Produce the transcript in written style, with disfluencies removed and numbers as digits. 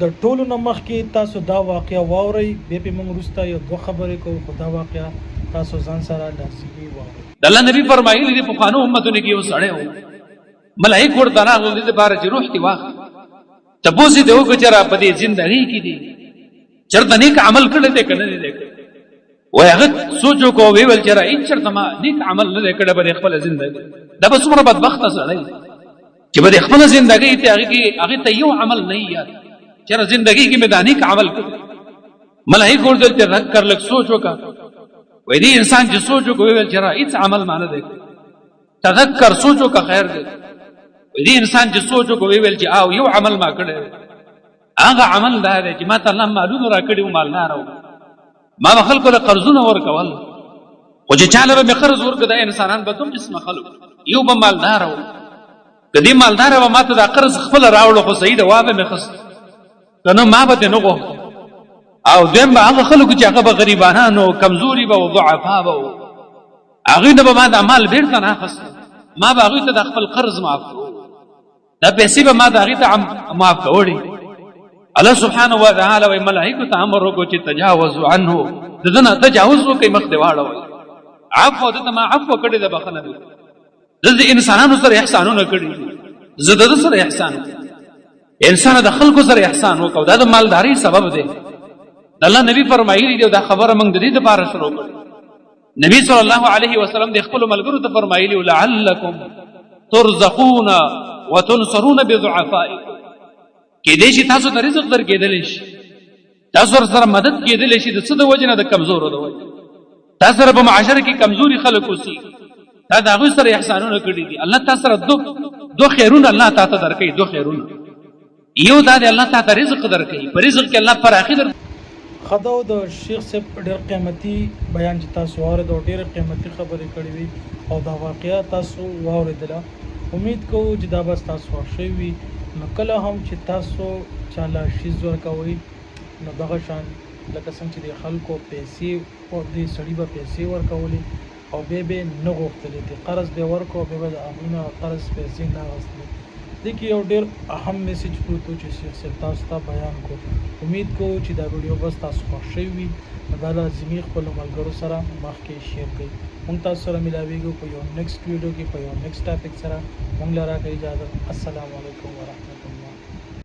د ټولو نه مخکې تاسو دا واقعه واورئ، بیا پې موږ وروسته یو دوه خبرې کوو، خو دا واقعه تاسو ځان سره لازمي واورئ. د الله نبی فرمایلی دي پخوانو امتونو کې یو سړی و، ملایک ورته راغلل د پاره چې روح دې واخلي. تپوس یې وکړه چې را په دې زندګۍ کې دي چېرته نیک عمل کړی دی که نه دی کړی؟ وایي هغه سوچ وکړو، ویې ویل چې را هېڅ چېرته ما نیک عمل نه دی کړی په دې خپله زندګۍ. دا به څومره بدبخته سړی چې په دې خپله زندګۍ ته هغې ته یو عمل نه وي یاد چې را زندګۍ کې مې دا نیک عمل کړی. ملایک ورته ویل چې رد کر، لږ سوچ وکړه. وایي دې انسان چې سوچ وکړو، ویې ویل چې را هېڅ عمل ما نه دی کړی. تذکر، سوچ وکړه، خیر دی. دې انسان چې سوچ وکړو، ویې ویل چې او یو عمل ما کړی دی، هغه عمل دا دی چې ما ته الله مالونه را کړي وو، مالداره وو، ما به خلکو له قرضونه ورکول، خو چې چا له به مې قرض ورکړه دا انسانان به دوه قسمه خلک، یو به مالداره وو، که دې مالداره به ما ته دا قرض خپله راوړو خو صحیح ده وا به مې خست، که نه ما به ترې نه غوښته. او دویم به هغه خلکو چې هغه به غریبانان وو، کمزوري به وو، ضعفا به وو، هغوی نه به ما دا مال بېرته نه اخست، ما به هغوی ته دا خپل قرض معاف کړو، دا پیسې به ما د هغې ته معاف کوړې. الله سبحانه وتعالی وایي ملایکو ته امر وکړو چې تجاوزوا عنه، د ده نه تجاوز وکړئ، مخ دې واړوئ، عفو، ده ته ما عفو کړې ده، بخښنه دې ده د انسانانو سره احسانونه کړي دي، زه د ده سره احسان وکړم. انسان د خلکو سره احسان وکړو، دا د مالدارۍ سبب دی. د الله نبي فرمایلي دي، دا خبره موږ د دې دپاره شروع کړو. نبی صلی الله علیه وسلم د خپلو ملګرو ته فرمایلي و لعلکم ترزقون وتنصرون بضعفائکم، کېدای شي تاسو ته رزق در کېدلی شي، تاسو سره مدد کېدلی شي، د څه د وجې نه؟ د کمزورو د وجې. تاسو سره په معاشره کې کمزوري خلک اوسي، تا د هغوی سره احسانونه کړي دي. الله تا سره دو خیرونه الله تا ته درکوي، دو خیرونه. یو دا دی الله تا ته رزق درکوي، په رزق کې الله پراخي در. خداو د شیخ صاحب ډېر قیمتي بیان چې تاسو واورېد او ډېرې قیمتي خبرې کړې وي او دا واقعه تاسو واورېدله. امید کوو چې دا به ستاسو خوښ شوي وي. نو کله هم چې تاسو چاله شیز ورکوئ نو دغه شان لکه څنګه چې د خلکو پیسې او دې سړي به پیسې ورکولې او بیا به نه غوښتلې، د قرض به ورکړو بیا به د هغوی نه قرض پیسې نه اخیستلې. دې کې یو ډېر اهم میسیج پروت و چې شیخ صاحب تاسو ته بیان کو. امید کوو چې دا ویډیو بس تاسو خوښ شوي وي. دا لازمي خپلو ملګرو سره مخکې شیر کړئ. مونږ تاسو سره ملاویږو په یو نیکسټ ویډیو کې، په یو نیکسټ ټاپک سره. مونږ له راکړئ اجازه. السلام علیکم ورحمة الله.